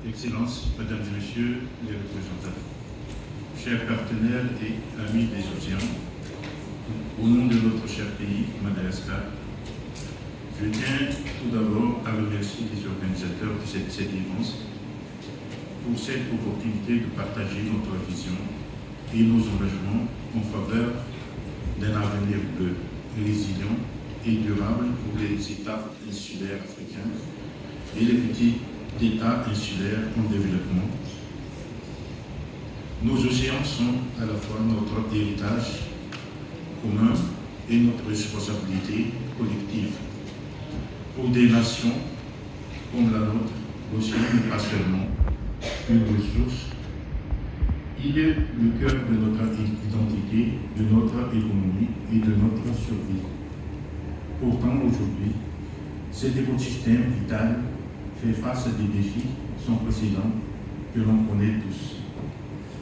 Excellences, Mesdames et Messieurs les représentants, chers partenaires et amis des océans, au nom de notre cher pays, Madagascar, je tiens tout d'abord à remercier les organisateurs de cette cérémonie pour cette opportunité de partager notre vision et nos engagements en faveur d'un avenir bleu, résilient et durable pour les États insulaires africains et les petits États insulaires en développement. Nos océans sont à la fois notre héritage commun et notre responsabilité collective. Pour des nations comme la nôtre, l'océan n'est pas seulement une ressource, il est le cœur de notre identité, de notre économie et de notre survie. Pourtant, aujourd'hui, cet écosystème vital fait face à des défis sans précédent que l'on connaît tous.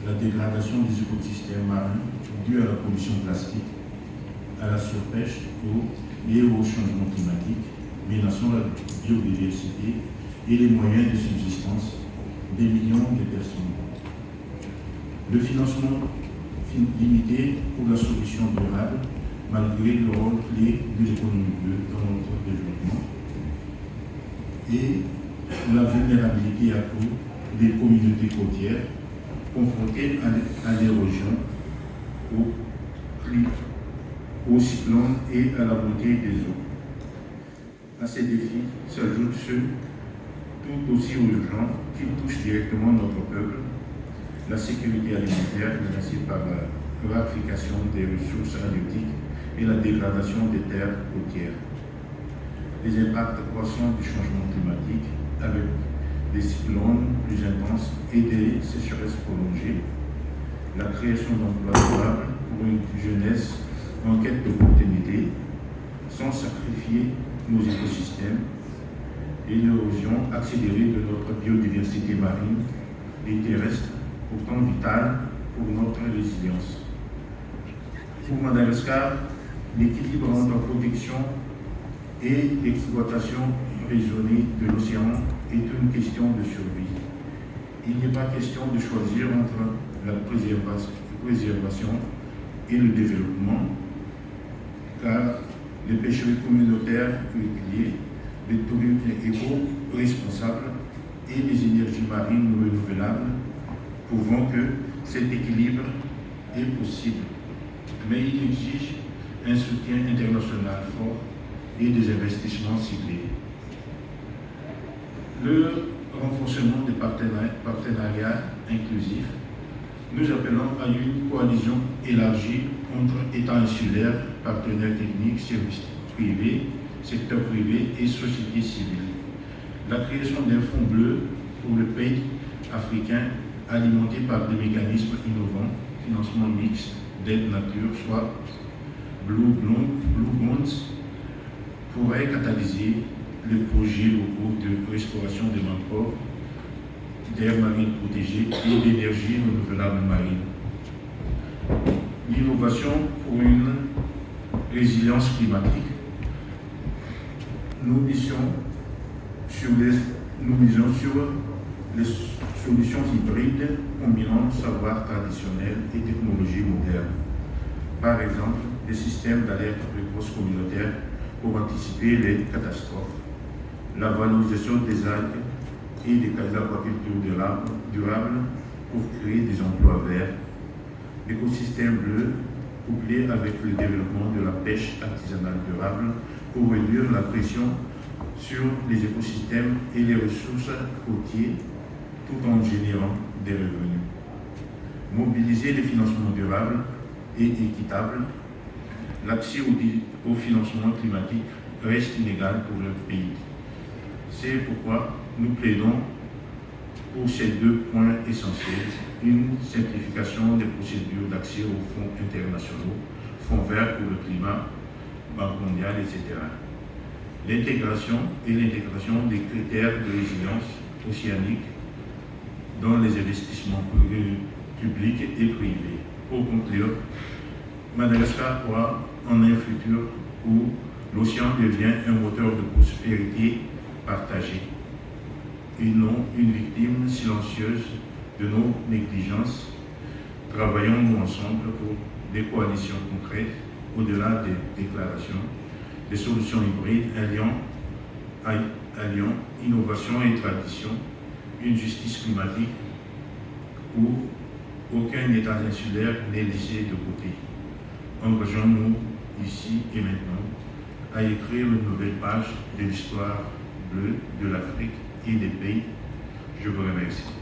La dégradation des écosystèmes marins due à la pollution plastique, à la surpêche et au changement climatique, menaçant la biodiversité et les moyens de subsistance des millions de personnes. Le financement limité pour la solution durable, malgré le rôle clé de l'économie bleue dans notre développement, et la vulnérabilité accrue des communautés côtières confrontées à l'érosion, aux cyclones et à la montée des eaux. À ces défis s'ajoutent ceux tout aussi urgents qui touchent directement notre peuple, la sécurité alimentaire menacée par la raréfaction des ressources halieutiques et la dégradation des terres côtières. Les impacts croissants du changement climatique avec des cyclones plus intenses et des sécheresses prolongées, la création d'emplois durables pour une jeunesse en quête d'opportunités, sans sacrifier nos écosystèmes, et l'érosion accélérée de notre biodiversité marine et terrestre, pourtant vitale pour notre résilience. Pour Madagascar, l'équilibre entre protection et exploitation raisonnée de l'océan est une question de survie. Il n'est pas question de choisir entre la préservation et le développement, car les pêcheries communautaires réguliers, le tourisme éco-responsable et les énergies marines renouvelables prouvent que cet équilibre est possible, mais il exige un soutien international fort et des investissements ciblés. Le renforcement des partenariats inclusifs, nous appelons à une coalition élargie entre États insulaires, partenaires techniques, services privés, secteur privé et société civile. La création d'un fonds bleu pour le pays africain alimenté par des mécanismes innovants, financement mixte, d'aide nature, soit Blue Bonds, pourrait catalyser les projets locaux de restauration des mangroves, d'air marine protégée et d'énergie renouvelable marine. L'innovation pour une résilience climatique. Nous misons sur les solutions hybrides combinant savoir traditionnel et technologie moderne. Par exemple, des systèmes d'alerte précoce communautaire pour anticiper les catastrophes, la valorisation des algues et des aquacultures durables pour créer des emplois verts, l'écosystème bleu couplé avec le développement de la pêche artisanale durable pour réduire la pression sur les écosystèmes et les ressources côtières tout en générant des revenus. Mobiliser les financements durables et équitables. L'accès au financement climatique reste inégal pour le pays. C'est pourquoi nous plaidons pour ces deux points essentiels, une simplification des procédures d'accès aux fonds internationaux, fonds verts pour le climat, Banque mondiale, etc. L'intégration des critères de résilience océanique dans les investissements publics et privés. Pour conclure, Madagascar croit en un futur où l'océan devient un moteur de prospérité partagée et non une victime silencieuse de nos négligences. Travaillons-nous ensemble pour des coalitions concrètes, au-delà des déclarations, des solutions hybrides alliant innovation et tradition, une justice climatique où aucun État insulaire n'est laissé de côté. Engageons-nous ici et maintenant à écrire une nouvelle page de l'histoire bleue de l'Afrique et des pays. Je vous remercie.